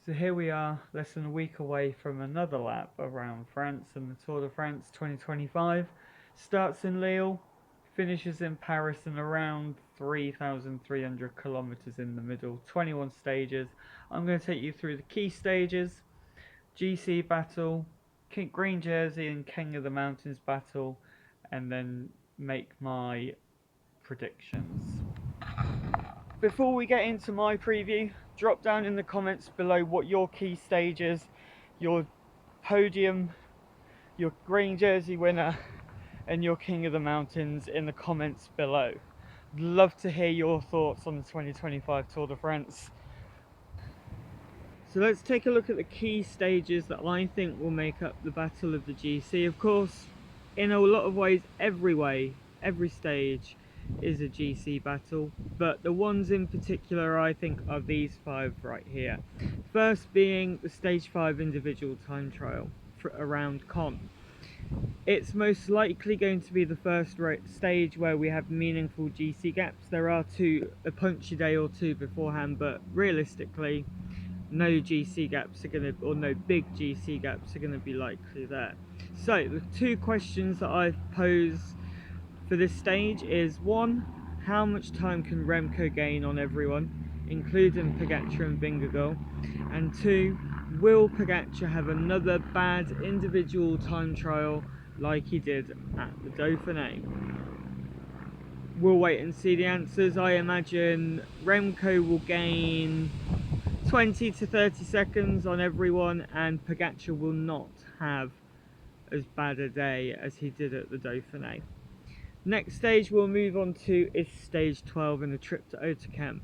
So here we are, less than a week away from another lap around France, and the Tour de France 2025 starts in Lille, finishes in Paris, and around 3,300 kilometers in the middle, 21 stages. I'm going to take you through the key stages: GC battle, Green Jersey and King of the Mountains battle, and then make my predictions. Before we get into my preview, drop down in the comments below what your key stages, your podium, your green jersey winner, and your King of the Mountains in the comments below. Love to hear your thoughts on the 2025 Tour de France. So let's take a look at the key stages that I think will make up the Battle of the GC. Of course, in a lot of ways, every stage is a GC battle, but the ones in particular I think are these five right here. First being the stage 5 individual time trial around Caen. It's most likely going to be the first stage where we have meaningful GC gaps. There are a punchy day or two beforehand, but realistically no GC gaps are going to, or no big GC gaps are going to be likely there. So the two questions that I've posed for this stage is: one, how much time can Remco gain on everyone, including Pogačar and Vingegaard? And two, will Pogačar have another bad individual time trial like he did at the Dauphiné? We'll wait and see the answers. I imagine Remco will gain 20 to 30 seconds on everyone, and Pogačar will not have as bad a day as he did at the Dauphiné. Next stage we'll move on to is stage 12 in the trip to Hautacam.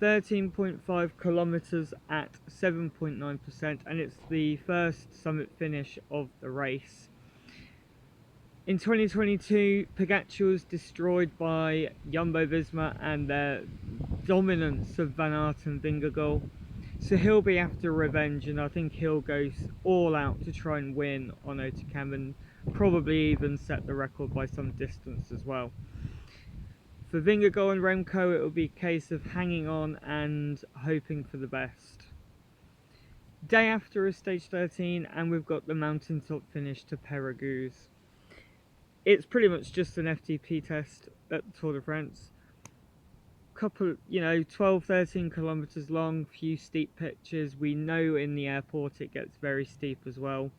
13.5 kilometers at 7.9%, and it's the first summit finish of the race. In 2022, Pogačar was destroyed by Jumbo-Visma and their dominance of Van Aert and Vingegaard. So he'll be after revenge, and I think he'll go all out to try and win on Hautacam, and probably even set the record by some distance as well. For Vingegaard and Remco, it will be a case of hanging on and hoping for the best. Day after is stage 13, and we've got the mountaintop finish to Périgueux. It's pretty much just an FTP test at the Tour de France. Couple, 12-13 kilometers long, few steep pitches. We know in the airport it gets very steep as well.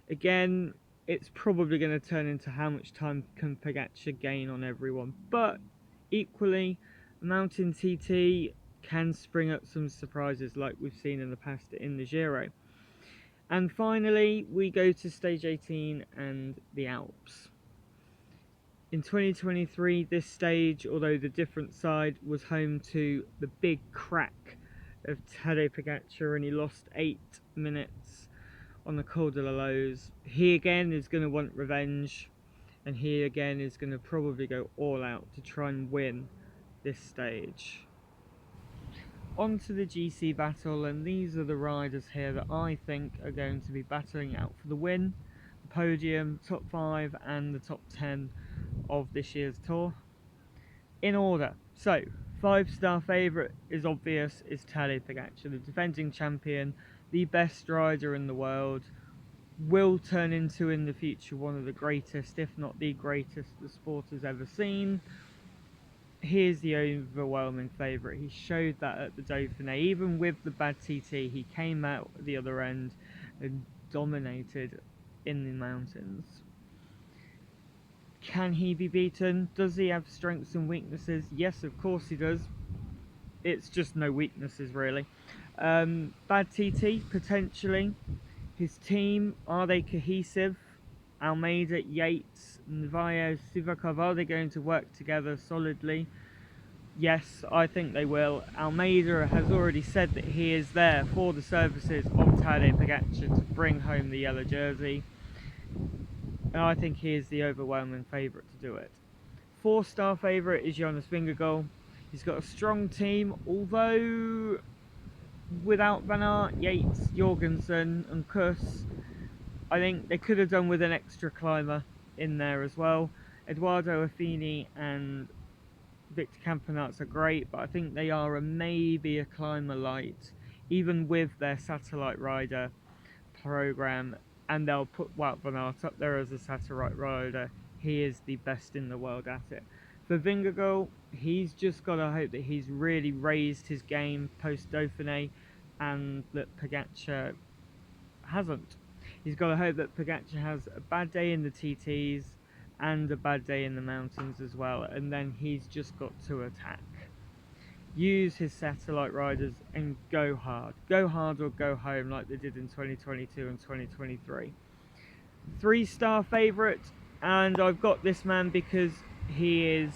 Again, it's probably going to turn into how much time can Pogačar gain on everyone, but equally, Mountain TT can spring up some surprises like we've seen in the past in the Giro. And finally, we go to stage 18 and the Alps. In 2023, this stage, although the different side, was home to the big crack of Tadej Pogačar, and he lost 8 minutes on the Col de la Loze. He again is going to want revenge, and he again is going to probably go all out to try and win this stage. On to the GC battle, and these are the riders here that I think are going to be battling out for the win, the podium, top 5 and the top 10 of this year's tour. In order, so 5-star favourite is obvious, is Tadej Pogačar, the defending champion, the best rider in the world, will turn into in the future one of the greatest, if not the greatest, the sport has ever seen. He is the overwhelming favourite. He showed that at the Dauphiné. Even with the bad TT, he came out at the other end and dominated in the mountains. Can he be beaten? Does he have strengths and weaknesses? Yes, of course he does. It's just no weaknesses, really. Bad TT, potentially. His team, are they cohesive? Almeida, Yates, Navajo, Sivakov, are they going to work together solidly? Yes, I think they will. Almeida has already said that he is there for the services of Tadej Pogačar to bring home the yellow jersey. And I think he is the overwhelming favourite to do it. 4-star favourite is Jonas Vingegaard. He's got a strong team, although without Van Aert, Yates, Jorgensen and Kuss, I think they could have done with an extra climber in there as well. Eduardo Affini and Victor Campenaerts are great, but I think they are maybe a climber light even with their satellite rider program, and they'll put Wout van Aert up there as a satellite rider. He is the best in the world at it. For Vingegaard, he's just got to hope that he's really raised his game post Dauphiné, and that Pogačar hasn't. He's got to hope that Pogačar has a bad day in the TTs and a bad day in the mountains as well, and then he's just got to attack. Use his satellite riders and go hard. Go hard or go home, like they did in 2022 and 2023. 3-star favourite, and I've got this man because he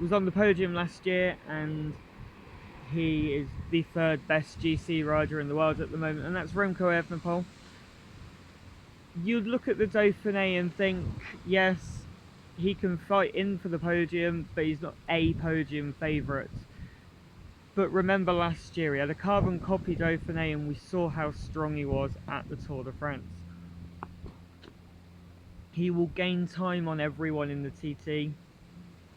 was on the podium last year, and he is the 3rd best GC rider in the world at the moment, and that's Remco Evenepoel. You'd look at the Dauphiné and think, yes, he can fight in for the podium, but he's not a podium favourite. But remember last year, he had a carbon copy Dauphiné, and we saw how strong he was at the Tour de France. He will gain time on everyone in the TT,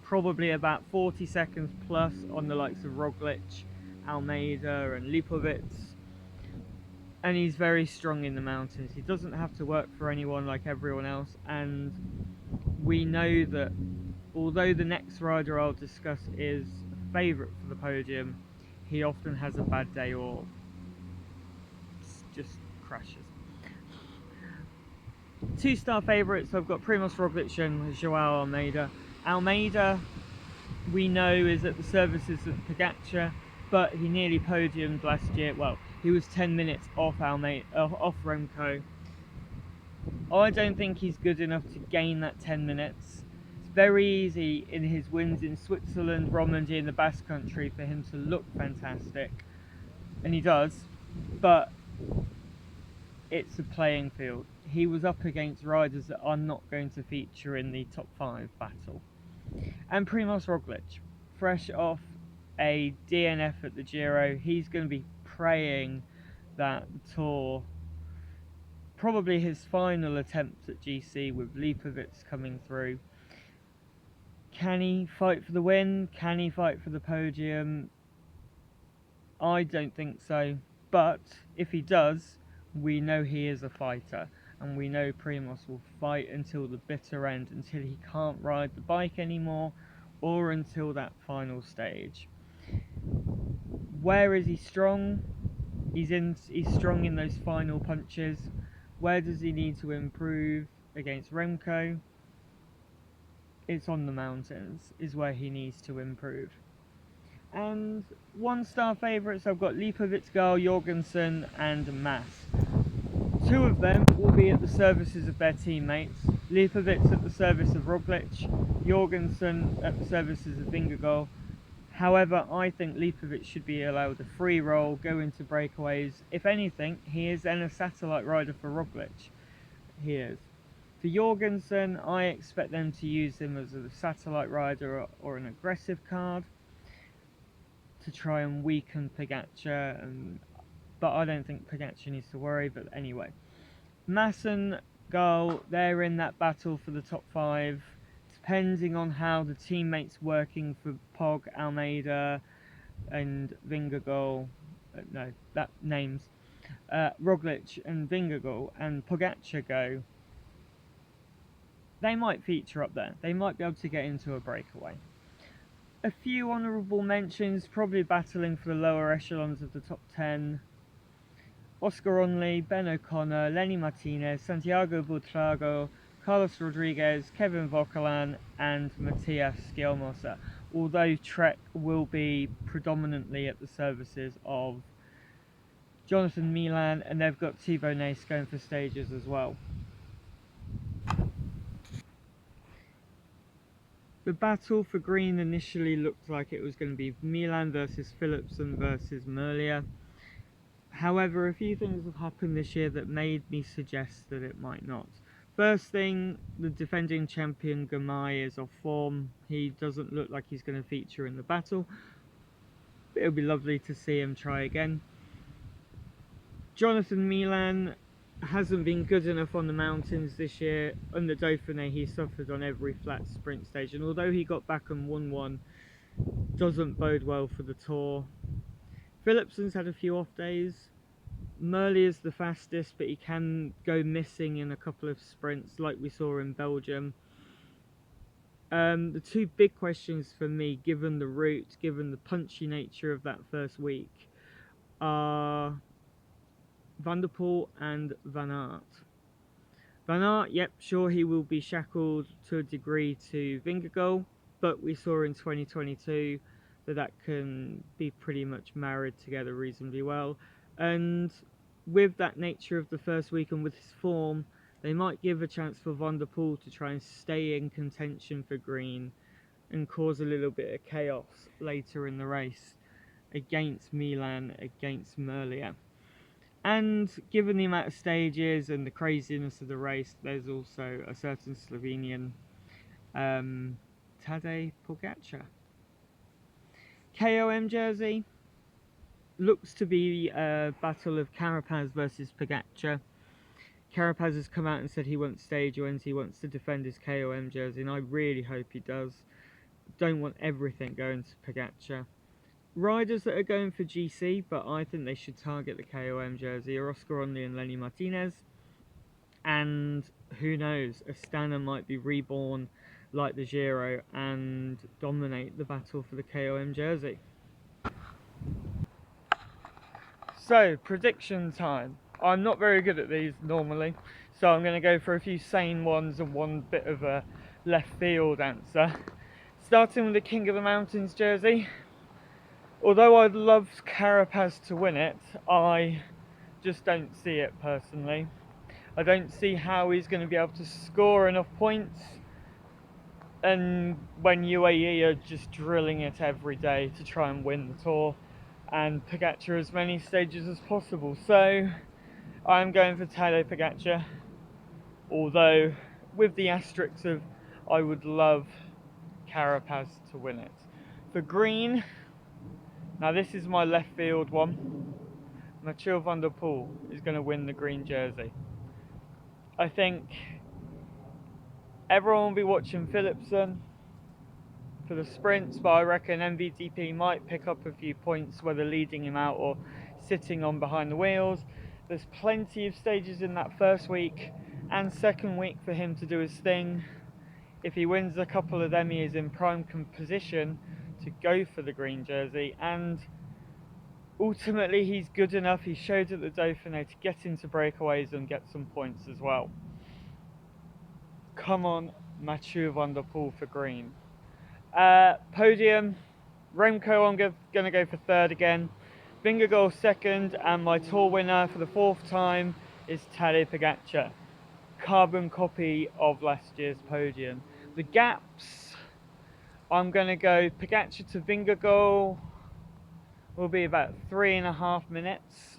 probably about 40 seconds plus on the likes of Roglic, Almeida and Lipovic. And he's very strong in the mountains. He doesn't have to work for anyone like everyone else, and we know that although the next rider I'll discuss is a favourite for the podium, he often has a bad day or just crashes. 2-star favourites, I've got Primož Roglic and Joao Almeida. Almeida, we know, is at the services of Pogačar, but he nearly podiumed last year. Well, he was 10 minutes off Remco. I don't think he's good enough to gain that 10 minutes. It's very easy in his wins in Switzerland, Romandy and the Basque Country for him to look fantastic, and he does, but it's a playing field. He was up against riders that are not going to feature in the top 5 battle. And Primož Roglic, fresh off a DNF at the Giro, he's going to be praying that the Tour, probably his final attempt at GC with Lipovic coming through. Can he fight for the win? Can he fight for the podium? I don't think so, but if he does, we know he is a fighter, and we know Primož will fight until the bitter end, until he can't ride the bike anymore, or until that final stage. Where is he strong? He's strong in those final punches. Where does he need to improve against Remco? It's on the mountains is where he needs to improve. And 1-star favourites, I've got Lipovic, Jorgensen and Mas. 2 of them will be at the services of their teammates. Lipovic at the service of Roglic, Jorgensen at the services of Vingegaard. However, I think Lipovic should be allowed a free roll, go into breakaways. If anything, he is then a satellite rider for Roglic. He is. For Jorgensen, I expect them to use him as a satellite rider or an aggressive card to try and weaken Pogačar, but I don't think Pogačar needs to worry. But anyway, Mas and Gal, they're in that battle for the top 5, depending on how the teammates working for Pog, Almeida and Vingegaard, Roglic and Vingegaard and Pogačar go, they might feature up there. They might be able to get into a breakaway. A few honourable mentions, probably battling for the lower echelons of the top 10. Oscar Onley, Ben O'Connor, Lenny Martinez, Santiago Buitrago, Carlos Rodriguez, Kevin Vauquelin and Matthias Skjelmoser, although Trek will be predominantly at the services of Jonathan Milan, and they've got Thibaut Nace going for stages as well. The battle for green initially looked like it was going to be Milan versus Philipsen versus Merlier. However, a few things have happened this year that made me suggest that it might not. First thing, the defending champion Gamay is off form. He doesn't look like he's going to feature in the battle. But it'll be lovely to see him try again. Jonathan Milan hasn't been good enough on the mountains this year. On the Dauphiné, he suffered on every flat sprint stage, and although he got back and won one, doesn't bode well for the Tour. Philipsen's had a few off days. Merlier is the fastest, but he can go missing in a couple of sprints like we saw in Belgium. The two big questions for me, given the route, given the punchy nature of that first week, are Van der Poel and Van Aert. Van Aert, yep, sure, he will be shackled to a degree to Vingegaard, but we saw in 2022 that can be pretty much married together reasonably well. And with that nature of the first week and with his form, they might give a chance for Van der Poel to try and stay in contention for green and cause a little bit of chaos later in the race against Milan, against Merlier. And given the amount of stages and the craziness of the race, there's also a certain Slovenian, Tadej Pogačar. KOM jersey looks to be a battle of Carapaz versus Pogačar. Carapaz has come out and said he wants stage wins, he wants to defend his KOM jersey, and I really hope he does. Don't want everything going to Pogačar. Riders that are going for GC, but I think they should target the KOM jersey, are Oscar Onley and Lenny Martinez. And who knows, Astana might be reborn like the Giro and dominate the battle for the KOM jersey. So, prediction time. I'm not very good at these normally, so I'm going to go for a few sane ones and one bit of a left field answer. Starting with the King of the Mountains jersey. Although I'd love Carapaz to win it, I just don't see it personally. I don't see how he's going to be able to score enough points, and when UAE are just drilling it every day to try and win the Tour, and Pogačar as many stages as possible. So I'm going for Tadej Pogačar, although with the asterisks of I would love Carapaz to win it. For green, now this is my left field one. Mathieu van der Poel is going to win the green jersey. I think everyone will be watching Philipsen for the sprints, but I reckon MVDP might pick up a few points, whether leading him out or sitting on behind the wheels. There's plenty of stages in that first week and second week for him to do his thing. If he wins a couple of them, he is in prime position to go for the green jersey, and ultimately he's good enough, he showed at the Dauphiné, to get into breakaways and get some points as well. Come on, Mathieu van der Poel for green. Podium, Remco I'm going to go for third again, Vingegaard second, and my Tour winner for the fourth time is Tadej Pogačar. Carbon copy of last year's podium. The gaps, I'm going to go Pogačar to Vingegaard will be about 3.5 minutes.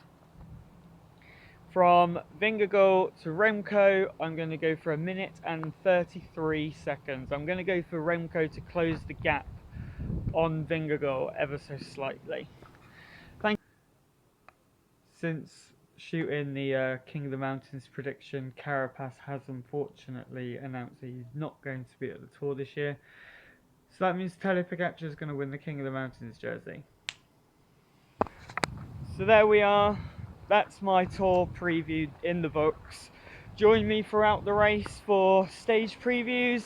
From Vingegaard to Remco, I'm going to go for 1 minute and 33 seconds. I'm going to go for Remco to close the gap on Vingegaard ever so slightly. Thank you. Since shooting the King of the Mountains prediction, Carapaz has unfortunately announced that he's not going to be at the Tour this year. So that means Tadej Pogačar is going to win the King of the Mountains jersey. So there we are. That's my Tour preview in the books. Join me throughout the race for stage previews,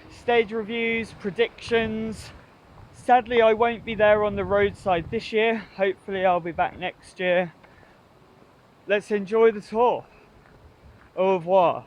stage reviews, predictions. Sadly, I won't be there on the roadside this year. Hopefully I'll be back next year. Let's enjoy the Tour. Au revoir.